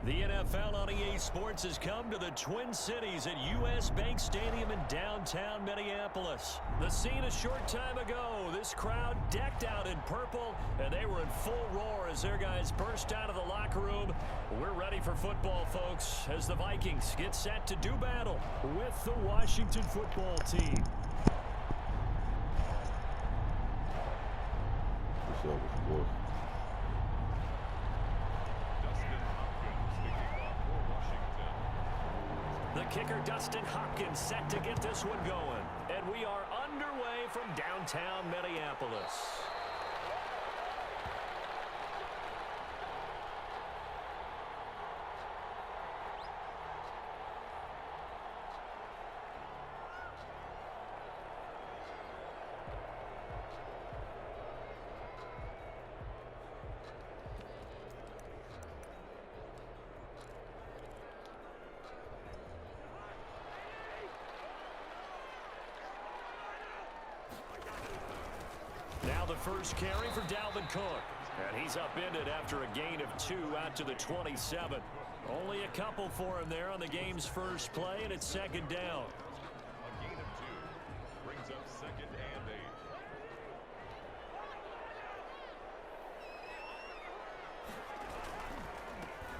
The NFL on EA Sports has come to the Twin Cities at U.S. Bank Stadium in downtown Minneapolis. The scene a short time ago, this crowd decked out in purple, and they were in full roar as their guys burst out of the locker room. We're ready for football, folks, as the Vikings get set to do battle with the Washington football team. What's up, boy? The kicker, Dustin Hopkins, set to get this one going. And we are underway from downtown Minneapolis. Now the first carry for Dalvin Cook. And he's upended after a gain of 2 out to the 27. Only a couple for him there on the game's first play, and it's second down. A gain of 2 brings up 2nd and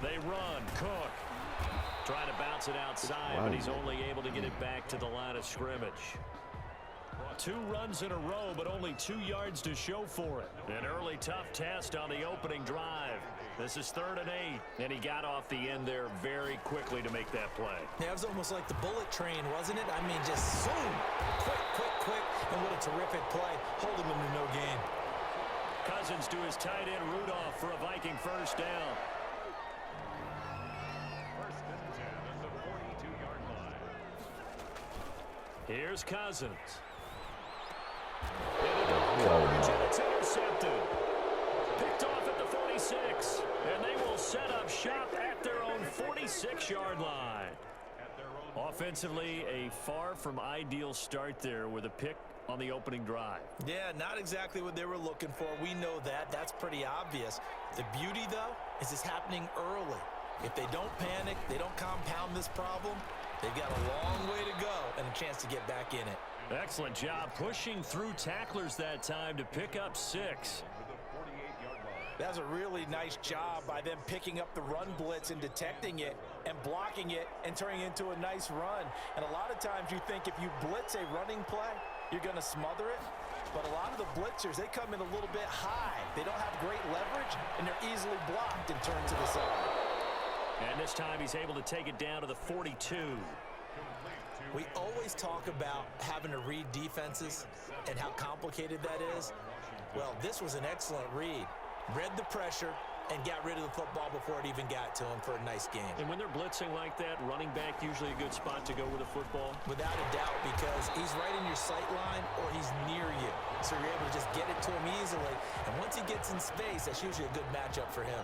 8. They run. Cook trying to bounce it outside, but he's only able to get it back to the line of scrimmage. 2 runs in a row, but only 2 yards to show for it. An early tough test on the opening drive. This is 3rd and 8, and he got off the end there very quickly to make that play. Yeah, it was almost like the bullet train, wasn't it? I mean, just zoom, quick, and what a terrific play, holding him to no gain. Cousins to his tight end Rudolph for a Viking first down. 1st and 10 at the 42-yard line. Here's Cousins. Coverage, and it's intercepted. Picked off at the 46, and they will set up shop at their own 46-yard line. Offensively, a far from ideal start there with a pick on the opening drive. Yeah, not exactly what they were looking for. We know that. That's pretty obvious. The beauty, though, is it's happening early. If they don't panic, they don't compound this problem, they've got a long way to go and a chance to get back in it. Excellent job pushing through tacklers that time to pick up 6. That's a really nice job by them picking up the run blitz and detecting it and blocking it and turning it into a nice run. And a lot of times you think if you blitz a running play, you're going to smother it. But a lot of the blitzers, they come in a little bit high. They don't have great leverage, and they're easily blocked and turned to the side. And this time he's able to take it down to the 42. We always talk about having to read defenses and how complicated that is. Well, this was an excellent read. Read the pressure and got rid of the football before it even got to him for a nice game. And when they're blitzing like that, running back usually a good spot to go with the football? Without a doubt, because he's right in your sight line or he's near you. So you're able to just get it to him easily. And once he gets in space, that's usually a good matchup for him.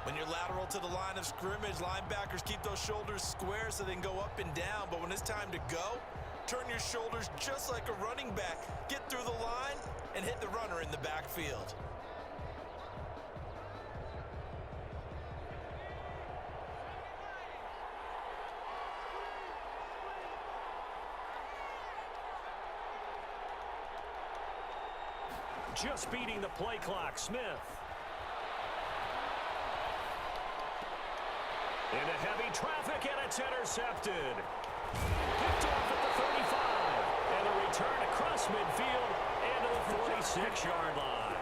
When you're lateral to the line of scrimmage, linebackers keep those shoulders square so they can go up and down. But when it's time to go, turn your shoulders just like a running back. Get through the line and hit the runner in the backfield. Just beating the play clock, Smith. Into heavy traffic, and it's intercepted. Picked off at the 35. And a return across midfield into the 46-yard line.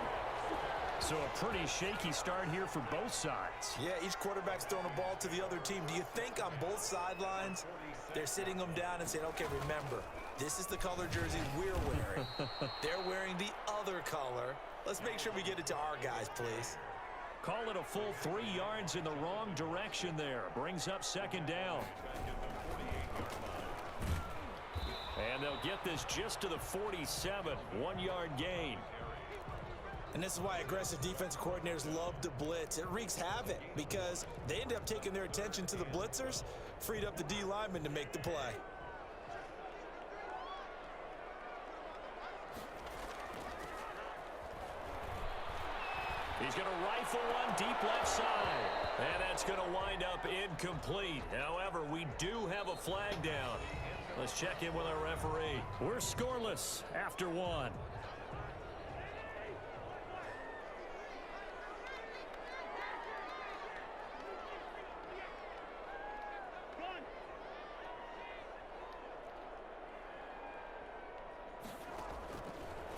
So a pretty shaky start here for both sides. Yeah, each quarterback's throwing a ball to the other team. Do you think on both sidelines they're sitting them down and saying, okay, remember, this is the color jersey we're wearing. They're wearing the other color. Let's make sure we get it to our guys, please. Call it a full 3 yards in the wrong direction there. Brings up second down. And they'll get this just to the 47. 1-yard gain. And this is why aggressive defensive coordinators love to blitz. It wreaks havoc because they end up taking their attention to the blitzers, freed up the D lineman to make the play. He's going to rifle one deep left side. And that's going to wind up incomplete. However, we do have a flag down. Let's check in with our referee. We're scoreless after one.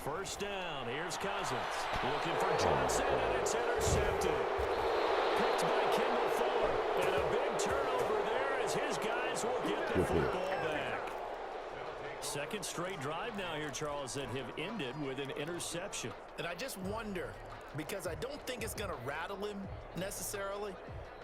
First down. Here's Cousins. Looking for Johnson, and it's intercepted. Picked by Kendall Fuller. And a big turnover there as his guys will get the football back. Second straight drive now here, Charles, that have ended with an interception. And I just wonder, because I don't think it's going to rattle him necessarily,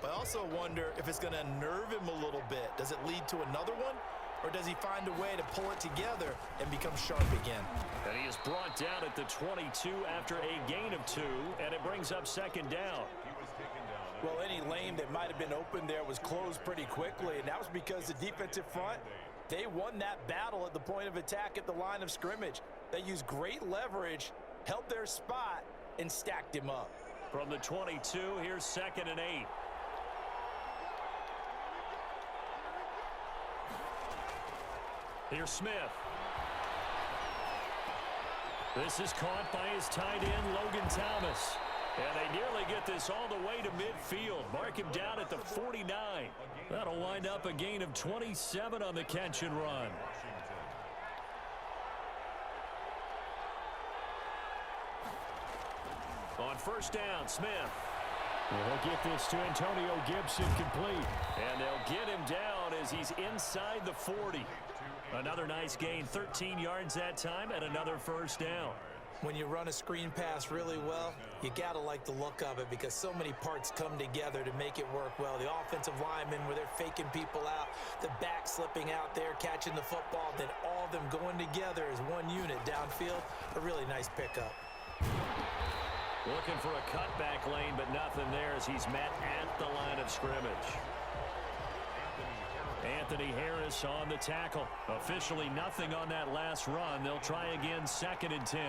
but I also wonder if it's going to unnerve him a little bit. Does it lead to another one? Or does he find a way to pull it together and become sharp again? And he is brought down at the 22 after a gain of 2, and it brings up second down. Well, any lane that might have been open there was closed pretty quickly, and that was because the defensive front, they won that battle at the point of attack at the line of scrimmage. They used great leverage, held their spot, and stacked him up. From the 22, here's 2nd and 8. Here's Smith. This is caught by his tight end, Logan Thomas. And they nearly get this all the way to midfield. Mark him down at the 49. That'll wind up a gain of 27 on the catch and run. On first down, Smith. They'll get this to Antonio Gibson complete. And they'll get him down as he's inside the 40. Another nice gain, 13 yards that time, and another first down. When you run a screen pass really well, you got to like the look of it because so many parts come together to make it work well. The offensive linemen, where they're faking people out, the back slipping out there, catching the football, then all of them going together as one unit downfield. A really nice pickup. Looking for a cutback lane, but nothing there as he's met at the line of scrimmage. Anthony Harris on the tackle. Officially nothing on that last run. They'll try again, 2nd and 10.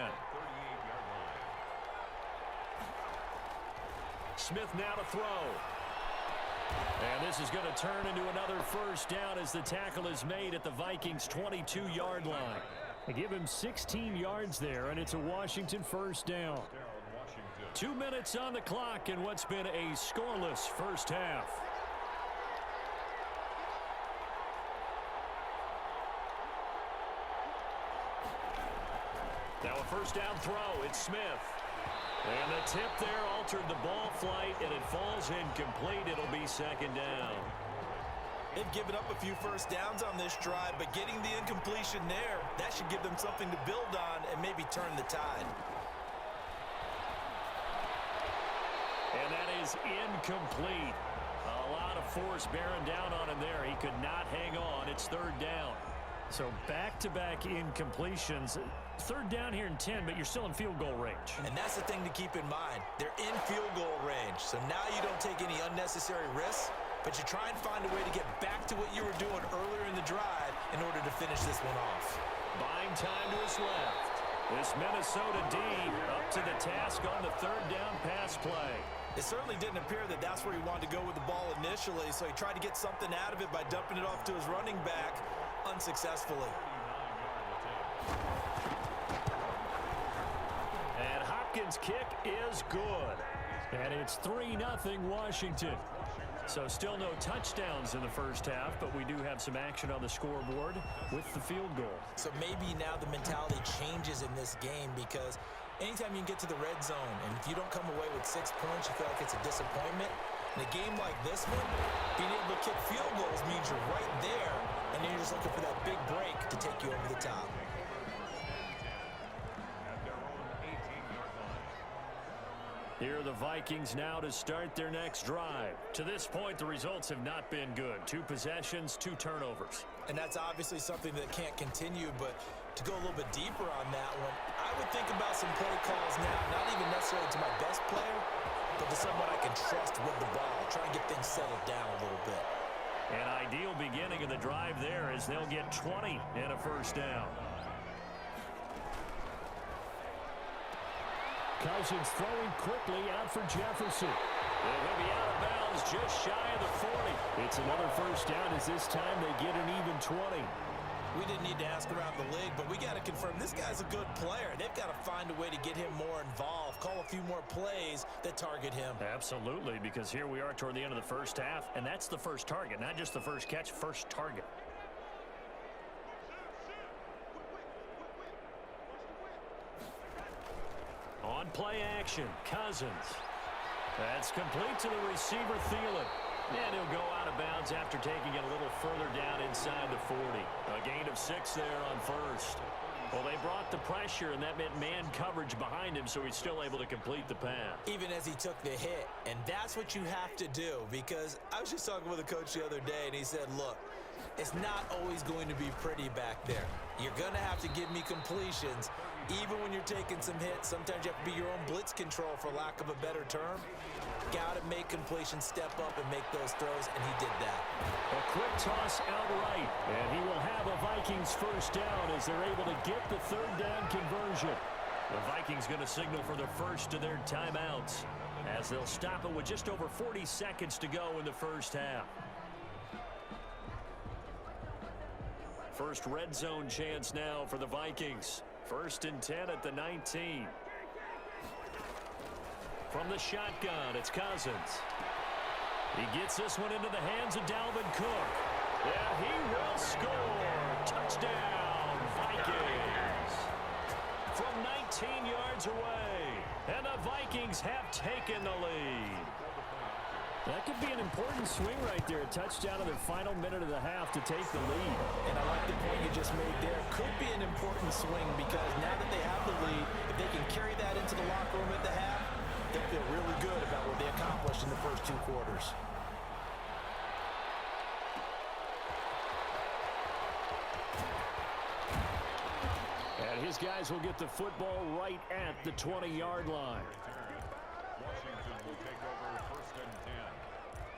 Smith now to throw. And this is going to turn into another first down as the tackle is made at the Vikings' 22-yard line. They give him 16 yards there, and it's a Washington first down. 2 minutes on the clock in what's been a scoreless first half. Now a first down throw. It's Smith. And the tip there altered the ball flight, and it falls incomplete. It'll be 2nd down. They've given up a few first downs on this drive, but getting the incompletion there, that should give them something to build on and maybe turn the tide. And that is incomplete. A lot of force bearing down on him there. He could not hang on. It's 3rd down. So back-to-back incompletions. 3rd down here in 10, but you're still in field goal range. And that's the thing to keep in mind. They're in field goal range. So now you don't take any unnecessary risks, but you try and find a way to get back to what you were doing earlier in the drive in order to finish this one off. Buying time to his left. This Minnesota D up to the task on the 3rd down pass play. It certainly didn't appear that that's where he wanted to go with the ball initially, so he tried to get something out of it by dumping it off to his running back unsuccessfully. And Hopkins' kick is good. And it's 3-0 Washington. So still no touchdowns in the first half, but we do have some action on the scoreboard with the field goal. So maybe now the mentality changes in this game because anytime you can get to the red zone, and if you don't come away with 6 points, you feel like it's a disappointment. In a game like this one, being able to kick field goals means you're right there, and then you're just looking for that big break to take you over the top. Here are the Vikings now to start their next drive. To this point, the results have not been good. 2 possessions, 2 turnovers. And that's obviously something that can't continue, but to go a little bit deeper on that one, I would think about some play calls now, not even necessarily to my best player, but to someone I can trust with the ball. Try and get things settled down a little bit. An ideal beginning of the drive there as they'll get 20 and a first down. Cousins throwing quickly out for Jefferson. They're going to be out of bounds just shy of the 40. It's another first down as this time they get an even 20. We didn't need to ask around the league, but we got to confirm this guy's a good player. They've got to find a way to get him more involved, call a few more plays that target him. Absolutely, because here we are toward the end of the first half, and that's the first target, not just the first catch, first target. On play action, Cousins. That's complete to the receiver, Thielen. And he'll go out of bounds after taking it a little further down inside the 40. A gain of 6 there on first. Well, they brought the pressure, and that meant man coverage behind him, so he's still able to complete the pass. Even as he took the hit, and that's what you have to do, because I was just talking with a coach the other day, and he said, look, it's not always going to be pretty back there. You're going to have to give me completions. Even when you're taking some hits, sometimes you have to be your own blitz control, for lack of a better term. Got to make completions, step up, and make those throws, and he did that. A quick toss out right, and he will have a Vikings first down as they're able to get the third down conversion. The Vikings going to signal for the first of their timeouts as they'll stop it with just over 40 seconds to go in the first half. First red zone chance now for the Vikings. 1st and 10 at the 19. From the shotgun, it's Cousins. He gets this one into the hands of Dalvin Cook. Yeah, he will score. Touchdown, Vikings. From 19 yards away. And the Vikings have taken the lead. That could be an important swing right there. A touchdown in the final minute of the half to take the lead. And I like the point you just made there. Could be an important swing because now that they have the lead, if they can carry that into the locker room at the half, they'll feel really good about what they accomplished in the first 2 quarters. And his guys will get the football right at the 20-yard line. Washington will take over 1st and 10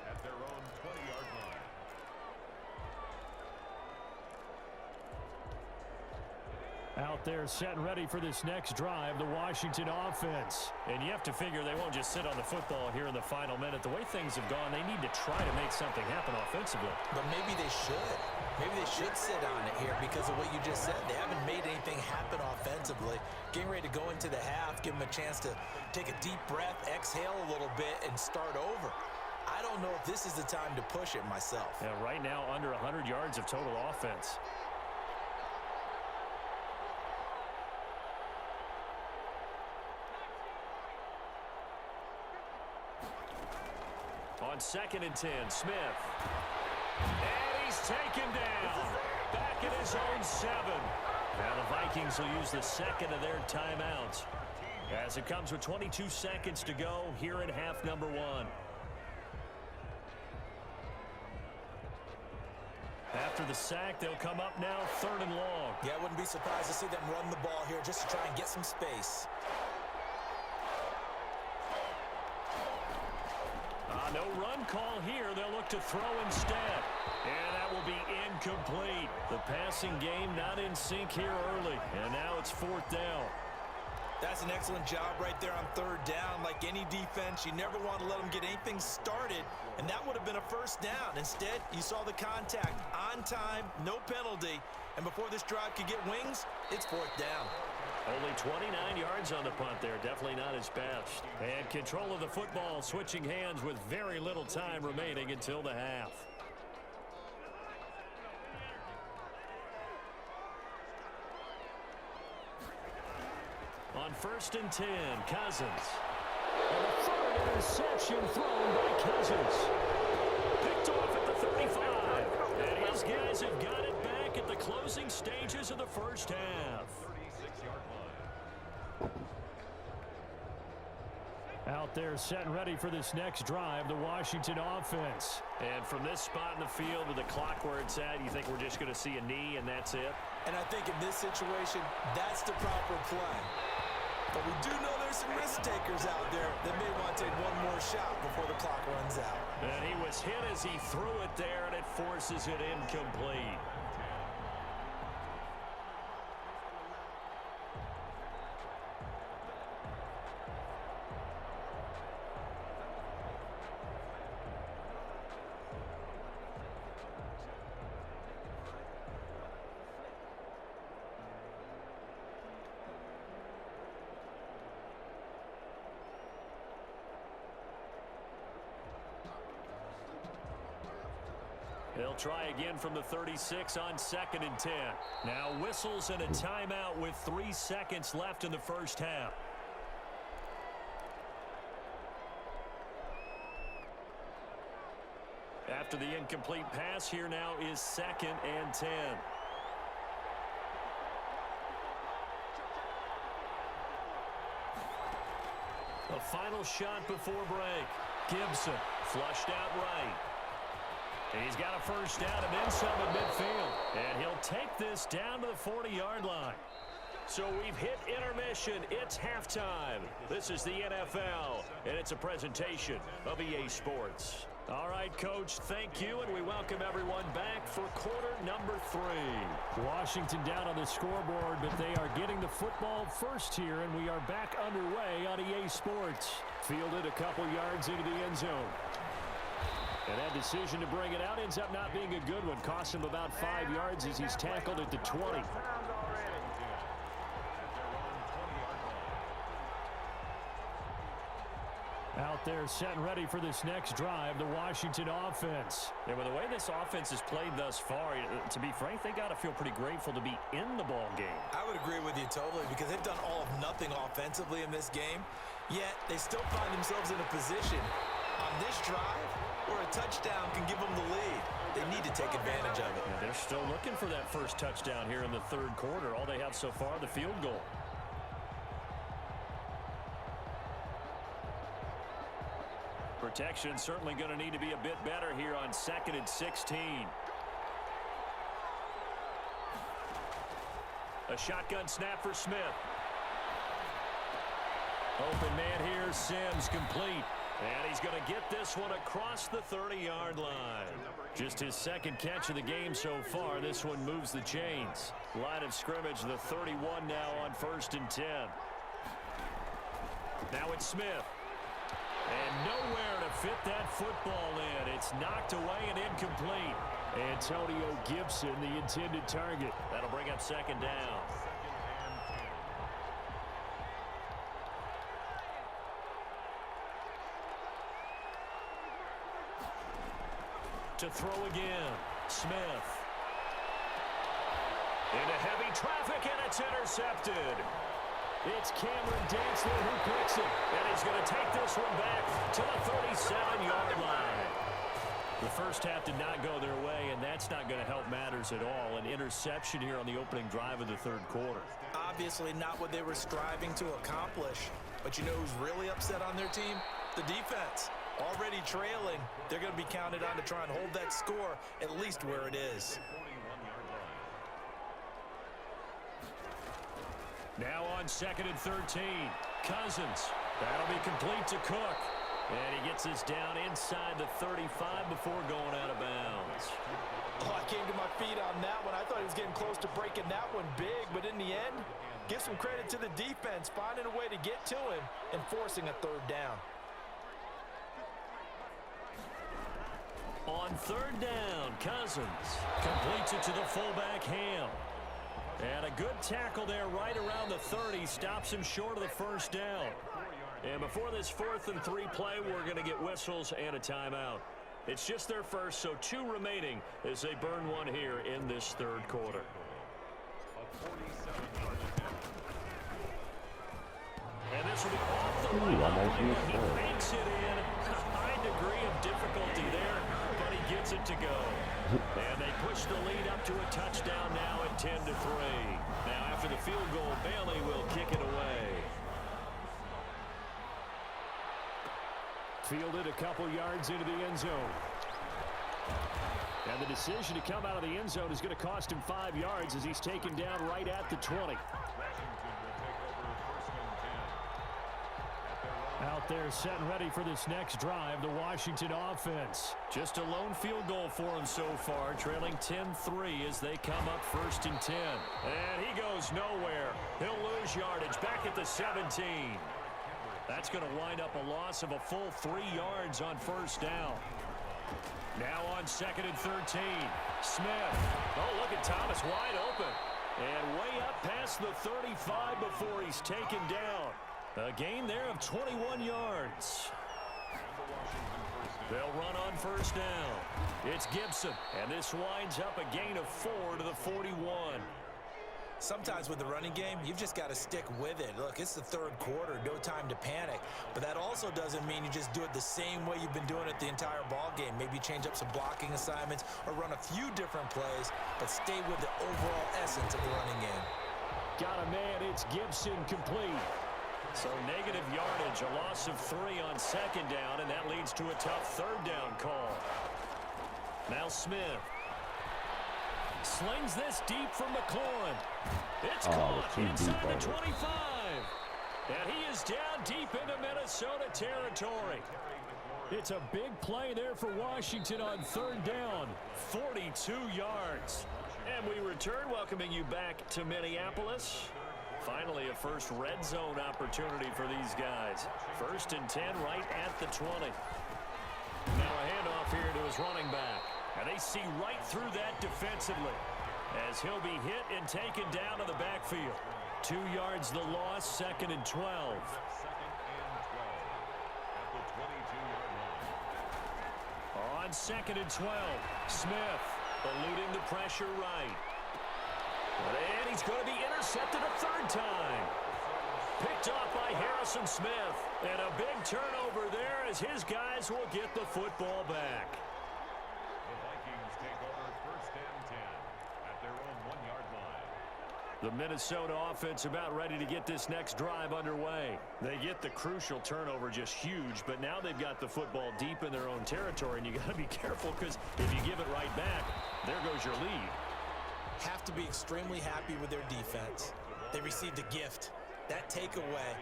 at their own 20-yard line. Out there set and ready for this next drive, the Washington offense. And you have to figure they won't just sit on the football here in the final minute. The way things have gone, they need to try to make something happen offensively. But maybe they should. Maybe they should sit on it here because of what you just said. They haven't made anything happen offensively. Getting ready to go into the half, give them a chance to take a deep breath, exhale a little bit, and start over. I don't know if this is the time to push it myself. Yeah, right now, under 100 yards of total offense. On 2nd and 10, Smith. And he's taken down. Back at his own 7. Now the Vikings will use the second of their timeouts as it comes with 22 seconds to go here in half number 1. After the sack, they'll come up now 3rd and long. Yeah, I wouldn't be surprised to see them run the ball here just to try and get some space. No run call here. They'll look to throw instead. And that will be incomplete. The passing game not in sync here early. And now it's 4th down. That's an excellent job right there on 3rd down. Like any defense, you never want to let them get anything started. And that would have been a first down. Instead, you saw the contact on time, no penalty. And before this drive could get wings, it's 4th down. Only 29 yards on the punt there. Definitely not his best. And control of the football switching hands with very little time remaining until the half. On 1st and 10, Cousins. And a 3rd interception thrown by Cousins. Picked off at the 35. And his guys have got it back at the closing stages of the first half. Out there set and ready for this next drive, the Washington offense. And from this spot in the field with the clock where it's at, you think we're just going to see a knee and that's it? And I think in this situation, that's the proper play. But we do know there's some risk takers out there that may want to take one more shot before the clock runs out. And he was hit as he threw it there, and it forces it incomplete. They'll try again from the 36 on 2nd and 10. Now whistles and a timeout with 3 seconds left in the first half. After the incomplete pass, here now is 2nd and 10. The final shot before break. Gibson flushed out right. He's got a first down and then some at midfield. And he'll take this down to the 40-yard line. So we've hit intermission. It's halftime. This is the NFL, and it's a presentation of EA Sports. All right, Coach, thank you, and we welcome everyone back for quarter number 3. Washington down on the scoreboard, but they are getting the football first here, and we are back underway on EA Sports. Fielded a couple yards into the end zone. And that decision to bring it out ends up not being a good one. Costs him about 5 yards as he's tackled at the 20. Out there set and ready for this next drive, the Washington offense. And with the way this offense has played thus far, to be frank, they got to feel pretty grateful to be in the ball game. I would agree with you totally because they've done all of nothing offensively in this game, yet they still find themselves in a position on this drive where a touchdown can give them the lead. They need to take advantage of it. Yeah, they're still looking for that first touchdown here in the third quarter. All they have so far, the field goal. Protection certainly going to need to be a bit better here on 2nd and 16. A shotgun snap for Smith. Open man here, Sims complete. And he's going to get this one across the 30-yard line. Just his second catch of the game so far. This one moves the chains. Line of scrimmage, the 31 now on 1st and 10. Now it's Smith. And nowhere to fit that football in. It's knocked away and incomplete. Antonio Gibson, the intended target. That'll bring up 2nd down. To throw again, Smith. Into heavy traffic, and it's intercepted. It's Cameron Dantzler who picks it, and he's going to take this one back to the 37-yard line. The first half did not go their way, and that's not going to help matters at all. An interception here on the opening drive of the third quarter. Obviously not what they were striving to accomplish, but you know who's really upset on their team? The defense. Already trailing, they're going to be counted on to try and hold that score at least where it is. Now on 2nd and 13, Cousins. That'll be complete to Cook. And he gets us down inside the 35 before going out of bounds. Oh, I came to my feet on that one. I thought he was getting close to breaking that one big, but in the end, give some credit to the defense, finding a way to get to him and forcing a 3rd down. On 3rd down, Cousins completes it to the fullback, Ham. And a good tackle there right around the 30. Stops him short of the first down. And before this 4th and 3 play, we're going to get whistles and a timeout. It's just their first, so 2 remaining as they burn one here in this third quarter. And this will be off the line. He makes it in. A high degree of difficulty there, but he gets it to go. And they push the lead up to a touchdown now at 10-3. Now after the field goal, Bailey will kick it away. Fielded a couple yards into the end zone. And the decision to come out of the end zone is going to cost him 5 yards as he's taken down right at the 20. Out there set and ready for this next drive, the Washington offense. Just a lone field goal for him so far, trailing 10-3 as they come up 1st and 10. And he goes nowhere. He'll lose yardage back at the 17. That's going to wind up a loss of a full 3 yards on 1st down. Now on 2nd and 13, Smith. Oh, look at Thomas wide open. And way up past the 35 before he's taken down. A gain there of 21 yards. They'll run on first down. It's Gibson, and this winds up a gain of 4 to the 41. Sometimes with the running game, you've just got to stick with it. Look, it's the third quarter, no time to panic. But that also doesn't mean you just do it the same way you've been doing it the entire ball game. Maybe change up some blocking assignments or run a few different plays, but stay with the overall essence of the running game. Got a man, it's Gibson, complete. So negative yardage, a loss of 3 on second down, and that leads to a tough third down call. Now Smith slings this deep from McLaurin. It's caught inside the 25. And he is down deep into Minnesota territory. It's a big play there for Washington on third down. 42 yards. And we return, welcoming you back to Minneapolis. Finally, a first red zone opportunity for these guys. 1st and 10 right at the 20. Now a handoff here to his running back. And they see right through that defensively as he'll be hit and taken down to the backfield. 2 yards the loss, 2nd and 12. On 2nd and 12, Smith eluding the pressure right. And he's going to be intercepted a 3rd time. Picked off by Harrison Smith. And a big turnover there as his guys will get the football back. The Vikings take over 1st and 10 at their own 1-yard line. The Minnesota offense about ready to get this next drive underway. They get the crucial turnover, just huge, but now they've got the football deep in their own territory, and you got to be careful because if you give it right back, there goes your lead. Have to be extremely happy with their defense. They received a gift. That takeaway,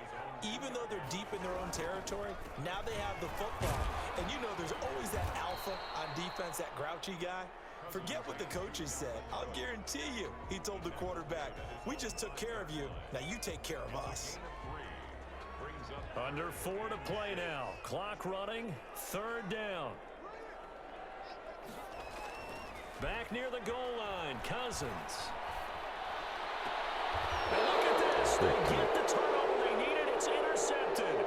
even though they're deep in their own territory, now they have the football. And you know there's always that alpha on defense, that grouchy guy. Forget what the coaches said. I'll guarantee you, he told the quarterback, we just took care of you. Now you take care of us. Under 4 to play now. Clock running, 3rd down. Back near the goal line, Cousins. And look at this. They get the turnover they needed. It's intercepted.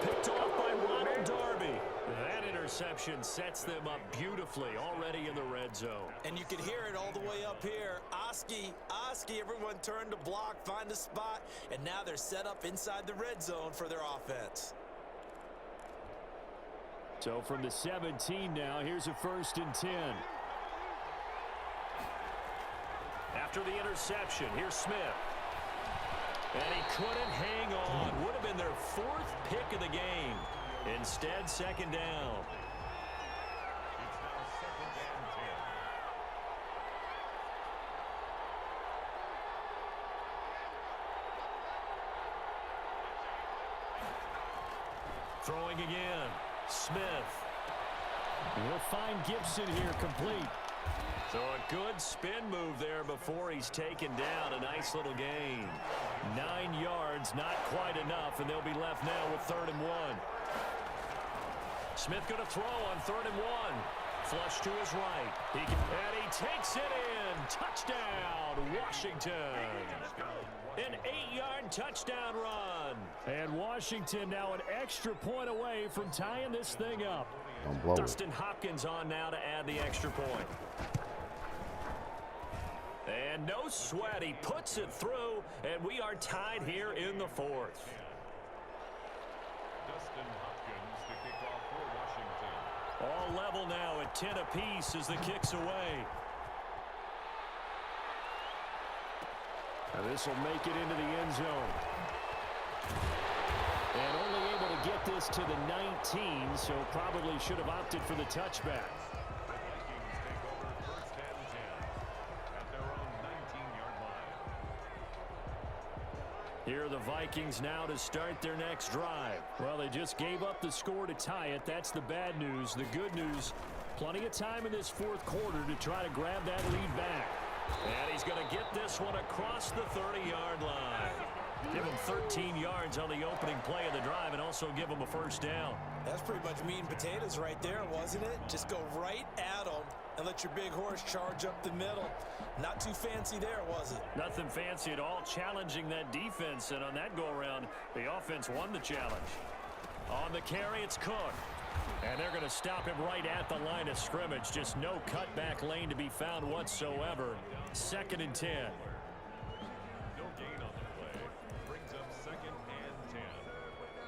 Picked off by Ronald Darby. That interception sets them up beautifully already in the red zone. And you can hear it all the way up here. Oski, everyone turned to block, find a spot, and now they're set up inside the red zone for their offense. So from the 17 now, here's a 1st and 10. After the interception, here's Smith. And he couldn't hang on. Would have been their 4th pick of the game. Instead, 2nd down. It's now 2nd and 10. Throwing again. Smith. We'll find Gibson here complete. So a good spin move there before he's taken down. A nice little gain. 9 yards, not quite enough, and they'll be left now with 3rd and 1. Smith going to throw on 3rd and 1. Flush to his right. And he takes it in. Touchdown, Washington. An 8-yard touchdown run. And Washington now an extra point away from tying this thing up. Dustin Hopkins on now to add the extra point. And no sweat, he puts it through, and we are tied here in the 4th. Dustin Hopkins to kick off for Washington. All level now at 10 apiece as the kick's away. And this will make it into the end zone. And only able to get this to the 19, so probably should have opted for the touchback. Here are the Vikings now to start their next drive. Well, they just gave up the score to tie it. That's the bad news. The good news, plenty of time in this 4th quarter to try to grab that lead back. And he's going to get this one across the 30-yard line. Give him 13 yards on the opening play of the drive and also give him a 1st down. That's pretty much meat and potatoes right there, wasn't it? Just go right at them and let your big horse charge up the middle. Not too fancy there, was it? Nothing fancy at all, challenging that defense, and on that go-around, the offense won the challenge. On On the carry, it's Cook. And they're going to stop him right at the line of scrimmage. Just no cutback lane to be found whatsoever. 2nd and 10. No gain on the play. Brings up 2nd and 10.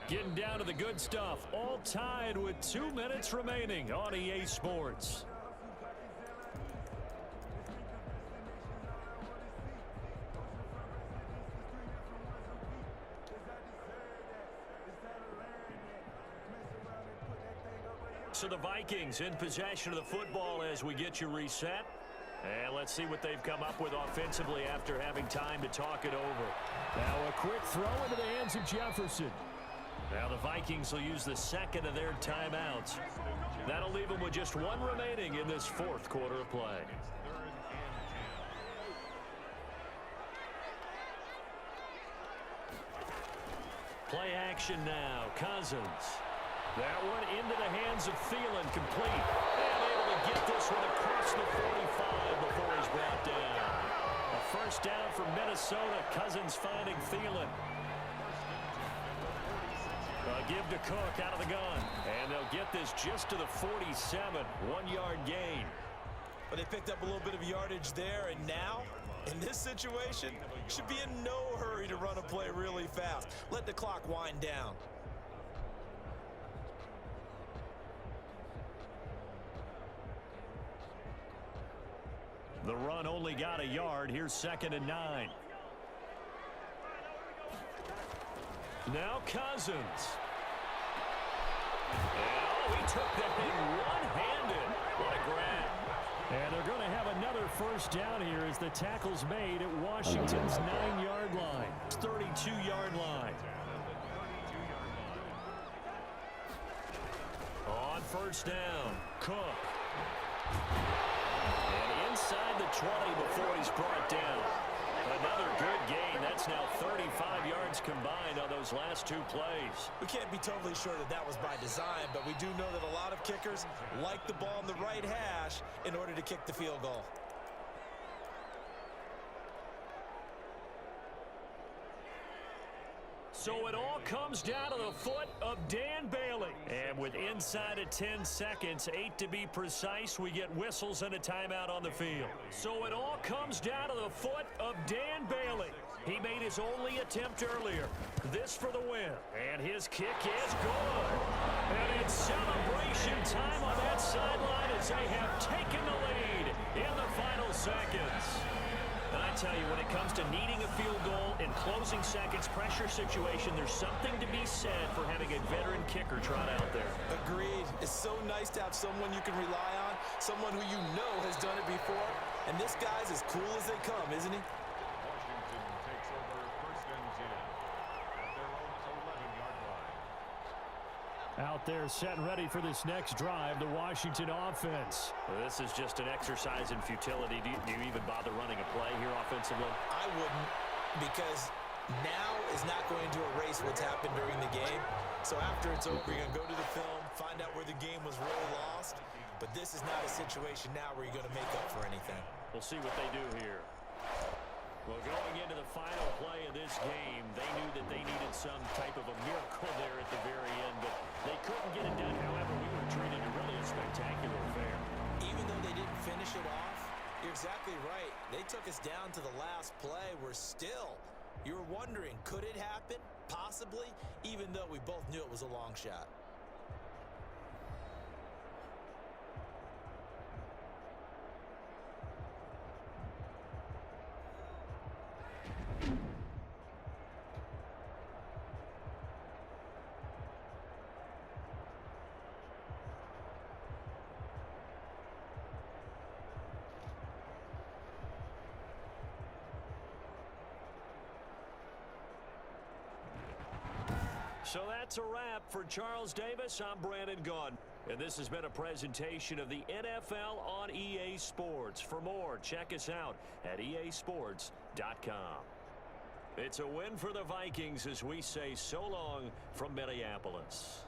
Getting down to the good stuff. All tied with 2 minutes remaining on EA Sports. So the Vikings in possession of the football as we get you reset. And let's see what they've come up with offensively after having time to talk it over. Now a quick throw into the hands of Jefferson. Now the Vikings will use the 2nd of their timeouts. That'll leave them with just 1 remaining in this 4th quarter of play. Play action now. Cousins. That one into the hands of Thielen, complete. And able to get this one across the 45 before he's brought down. A first down for Minnesota. Cousins finding Thielen. Give to Cook out of the gun. And they'll get this just to the 47. 1-yard gain. But they picked up a little bit of yardage there, and now, in this situation, should be in no hurry to run a play really fast. Let the clock wind down. The run only got a yard. Here's 2nd and 9. Now Cousins. Oh, he took that thing one-handed. What a grab. And they're going to have another first down here as the tackle's made at Washington's 9-yard line. 32-yard line. On first down, Cook. Inside the 20 before he's brought down. Another good gain. That's now 35 yards combined on those last 2 plays. We can't be totally sure that that was by design, but we do know that a lot of kickers like the ball in the right hash in order to kick the field goal. So it all comes down to the foot of Dan Bailey. And with inside of 10 seconds, 8 to be precise, we get whistles and a timeout on the field. So it all comes down to the foot of Dan Bailey. He made his only attempt earlier. This for the win. And his kick is good. And it's celebration time on that sideline as they have taken the lead in the final seconds. And I tell you, when it comes to needing a field goal in closing seconds pressure situation, there's something to be said for having a veteran kicker trot out there. Agreed. It's so nice to have someone you can rely on, someone who you know has done it before. And this guy's as cool as they come, isn't he? Washington takes over 1st and 10 at their own 11-yard line. Out there set and ready for this next drive, the Washington offense. Well, this is just an exercise in futility. Do you even bother running a play here offensively? I wouldn't, because now is not going to erase what's happened during the game. So after it's over, you're going to go to the film, find out where the game was really lost. But this is not a situation now where you're going to make up for anything. We'll see what they do here. Well, going into the final play of this game, they knew that they needed some type of a miracle there at the very end, but they couldn't get it done. However, we were treated to really a spectacular affair. Even though they didn't finish it off, you're exactly right. They took us down to the last play. We're still, you were wondering, could it happen? Possibly, even though we both knew it was a long shot. So that's a wrap for Charles Davis. I'm Brandon Gunn. And this has been a presentation of the NFL on EA Sports. For more, check us out at easports.com. It's a win for the Vikings as we say so long from Minneapolis.